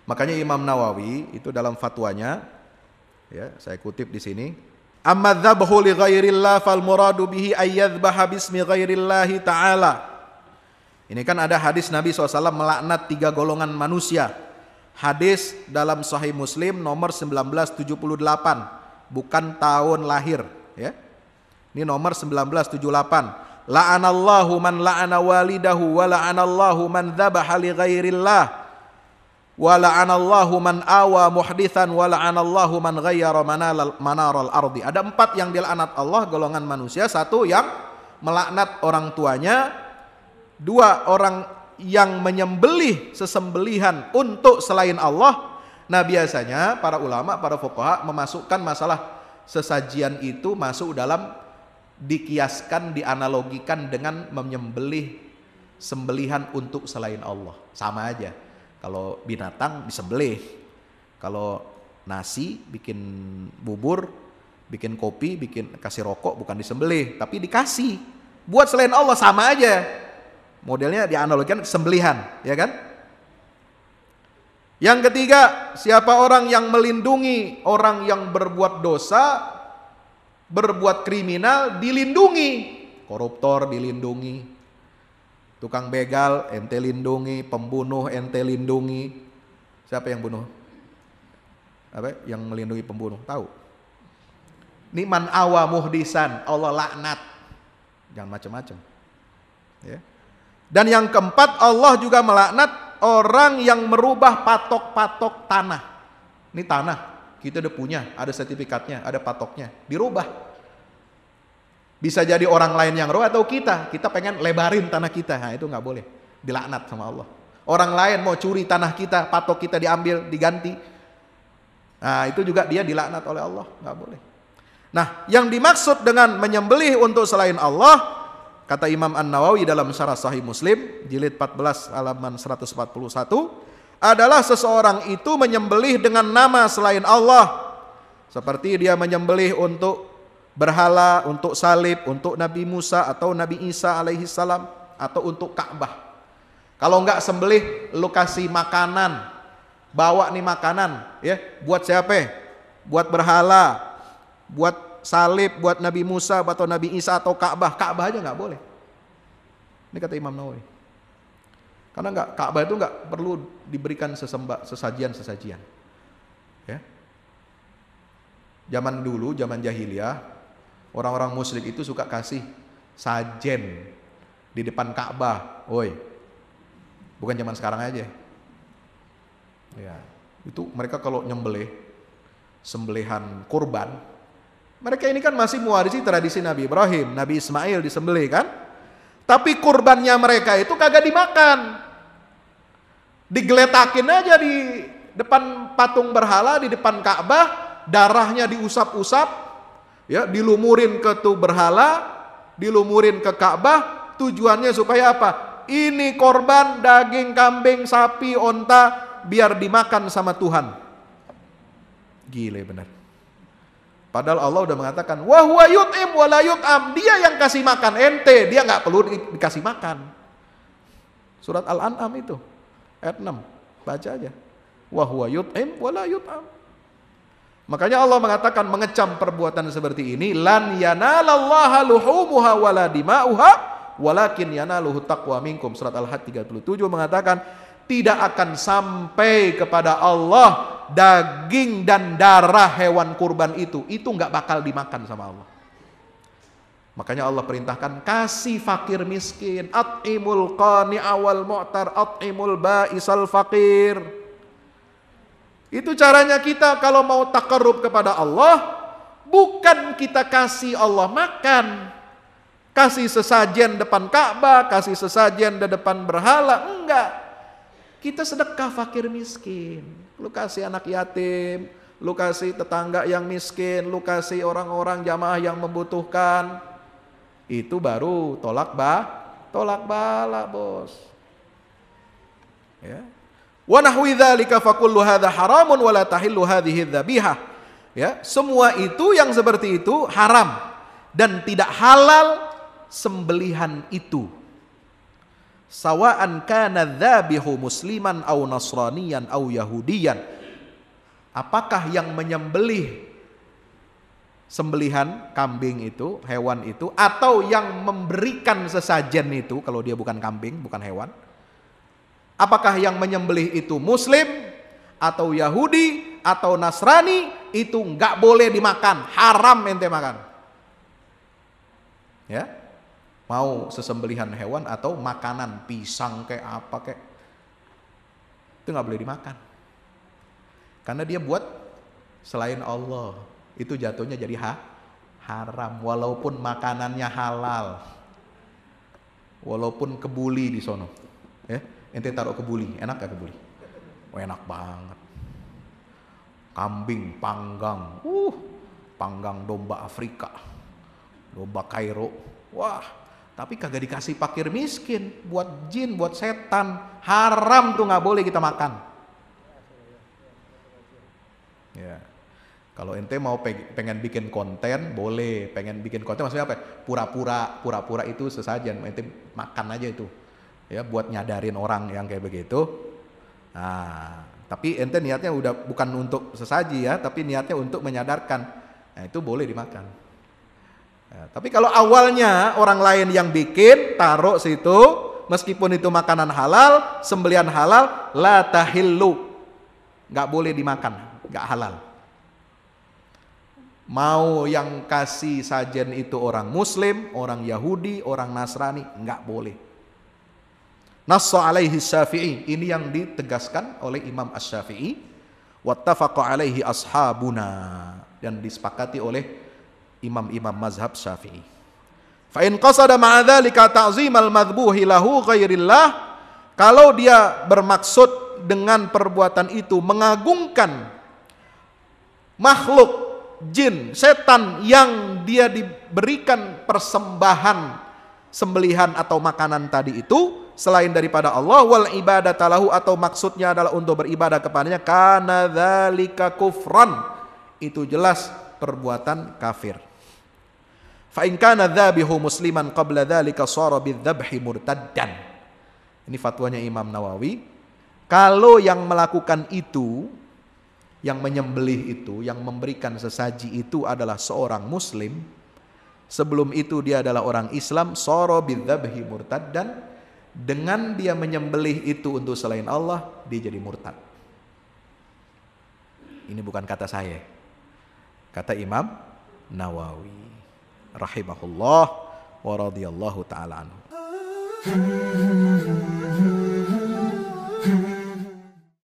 Makanya Imam Nawawi itu dalam fatwanya, ya, saya kutip di sini, amma dzabhu li ghairillah fal muradu bihi ayyadhbaha bismi ghairillahi ta'ala. Ini kan ada hadis Nabi SAW melaknat 3 golongan manusia. Hadis dalam Sahih Muslim nomor 1978, bukan tahun lahir, ya. Ini nomor 1978. La'anallahu man la'ana walidahu wa la'anallahu man dzabaha li ghairillah. Wa la'anallahu man awa muhditsan wa la'anallahu man ghayyara manaral ardi. Ada 4 yang dilaknat Allah golongan manusia. 1 yang melaknat orang tuanya, 2 orang yang menyembelih sesembelihan untuk selain Allah. Nah, biasanya para ulama, para fuqaha memasukkan masalah sesajian itu masuk dalam dikiaskan, dianalogikan dengan menyembelih sembelihan untuk selain Allah. Sama aja. Kalau binatang disembelih, kalau nasi, bikin bubur, bikin kopi, kasih rokok, bukan disembelih, tapi dikasih. Buat selain Allah sama aja. Modelnya dianalogikan sembelihan, ya kan? Yang ketiga, siapa orang yang melindungi orang yang berbuat dosa, berbuat kriminal, dilindungi. Koruptor dilindungi. Tukang begal ente lindungi, pembunuh ente lindungi. Siapa yang bunuh? Apa? Yang melindungi pembunuh? Tahu? Ini man awa muhdisan, Allah laknat. Jangan macam-macam. Ya. Dan yang keempat, Allah juga melaknat orang yang merubah patok-patok tanah. Ini tanah, kita udah punya, ada sertifikatnya, ada patoknya, dirubah. Bisa jadi orang lain yang roh atau kita pengen lebarin tanah kita, nah itu nggak boleh, dilaknat sama Allah. Orang lain mau curi tanah kita, patok kita diambil, diganti, nah itu juga dia dilaknat oleh Allah, nggak boleh. Nah, yang dimaksud dengan menyembelih untuk selain Allah, kata Imam An-Nawawi dalam Syarah Sahih Muslim, jilid 14 halaman 141, adalah seseorang itu menyembelih dengan nama selain Allah, seperti dia menyembelih untuk berhala, untuk salib, untuk Nabi Musa atau Nabi Isa alaihi salam, atau untuk Ka'bah. Kalau enggak sembelih, lu kasih makanan, bawa nih makanan, ya, buat siapa? Buat berhala, buat salib, buat Nabi Musa atau Nabi Isa atau Ka'bah. Ka'bah aja enggak boleh. Ini kata Imam Nawawi. Karena Ka'bah itu enggak perlu diberikan sesajian-sesajian. Ya. Zaman dulu, zaman jahiliyah, orang-orang musyrik itu suka kasih sajen di depan Ka'bah. Woi, bukan zaman sekarang aja. Ya, itu mereka kalau nyembelih, sembelihan kurban, mereka ini kan masih mewarisi tradisi Nabi Ibrahim, Nabi Ismail disembelih kan. Tapi kurbannya mereka itu kagak dimakan, digeletakin aja di depan patung berhala, di depan Ka'bah, darahnya diusap-usap, ya, dilumurin ke tuh berhala, dilumurin ke Ka'bah. Tujuannya supaya apa? Ini korban daging kambing, sapi, onta, biar dimakan sama Tuhan. Gile benar. Padahal Allah udah mengatakan, wa huwa yut'im wa la yut'am. Dia yang kasih makan ente, dia nggak perlu dikasih makan. Surat Al-An'am itu ayat 6, baca aja. Wa huwa yut'im wa la yut'am. Makanya Allah mengatakan, mengecam perbuatan seperti ini, lan yanalallaha luhumuha wala dima'uha walakin yanaluhu taqwa minkum. Surat Al-Had 37 mengatakan, tidak akan sampai kepada Allah daging dan darah hewan kurban itu nggak bakal dimakan sama Allah. Makanya Allah perintahkan, kasih fakir miskin, at'imul qani'a wal mu'tar, at'imul ba'isal fakir. Itu caranya kita kalau mau taqarrub kepada Allah, bukan kita kasih Allah makan, kasih sesajen depan Ka'bah, kasih sesajen di depan berhala, enggak. Kita sedekah fakir miskin, lu kasih anak yatim, lu kasih tetangga yang miskin, lu kasih orang-orang jamaah yang membutuhkan. Itu baru tolak bala, bos. Ya. Wa nahwi dzalika fa kullu hadza haramun wa la tahillu hadhihi dzabihah. Ya, semua itu yang seperti itu haram dan tidak halal sembelihan itu. Sawa'an kana dzabihu musliman au nasraniyan au yahudiyan. Apakah yang menyembelih sembelihan kambing itu, hewan itu, atau yang memberikan sesajen itu, kalau dia bukan kambing, bukan hewan. Apakah yang menyembelih itu muslim atau Yahudi atau Nasrani, itu nggak boleh dimakan, haram ente makan. Ya, mau sesembelihan hewan atau makanan pisang kayak apa kayak, itu nggak boleh dimakan, karena dia buat selain Allah, itu jatuhnya jadi haram, walaupun makanannya halal, walaupun kebuli di sono. Ya, ente taruh kebuli, enak gak kebuli? Oh, enak banget. Kambing panggang, panggang domba Afrika, domba Kairo, wah. Tapi kagak dikasih fakir miskin, buat jin, buat setan, haram tuh, nggak boleh kita makan. Ya, kalau ente mau pengen bikin konten, boleh. Pengen bikin konten maksudnya apa? Pura-pura itu sesajen, ente makan aja itu. Ya, buat nyadarin orang yang kayak begitu. Nah, tapi ente niatnya udah bukan untuk sesaji ya, tapi niatnya untuk menyadarkan. Nah, itu boleh dimakan. Nah, tapi kalau awalnya orang lain yang bikin, taruh situ, meskipun itu makanan halal, sembelihan halal, la tahillu, nggak boleh dimakan, nggak halal. Mau yang kasih sajen itu orang Muslim, orang Yahudi, orang Nasrani, nggak boleh. Nassa alaihi Syafi'i, ini yang ditegaskan oleh Imam Asy-Syafi'i, wattafaqa alaihi ashabuna, dan disepakati oleh imam-imam mazhab Syafi'i. Fa in qasada ma'a dzalika ta'zimal madhbuhi lahu ghairillah, kalau dia bermaksud dengan perbuatan itu mengagungkan makhluk jin, setan yang dia diberikan persembahan sembelihan atau makanan tadi itu selain daripada Allah, wal ibadata lahu, atau maksudnya adalah untuk beribadah kepadanya, kana dzalika kufran, itu jelas perbuatan kafir. Fa in kana dzabihu musliman qabla dzalika shara bidzabhi murtaddan. Ini fatwanya Imam Nawawi. Kalau yang melakukan itu, yang menyembelih itu, yang memberikan sesaji itu adalah seorang muslim, sebelum itu dia adalah orang Islam, shara bidzabhi murtaddan, dengan dia menyembelih itu untuk selain Allah, dia jadi murtad. Ini bukan kata saya, kata Imam Nawawi rahimahullah wa radhiyallahu ta'ala anhu.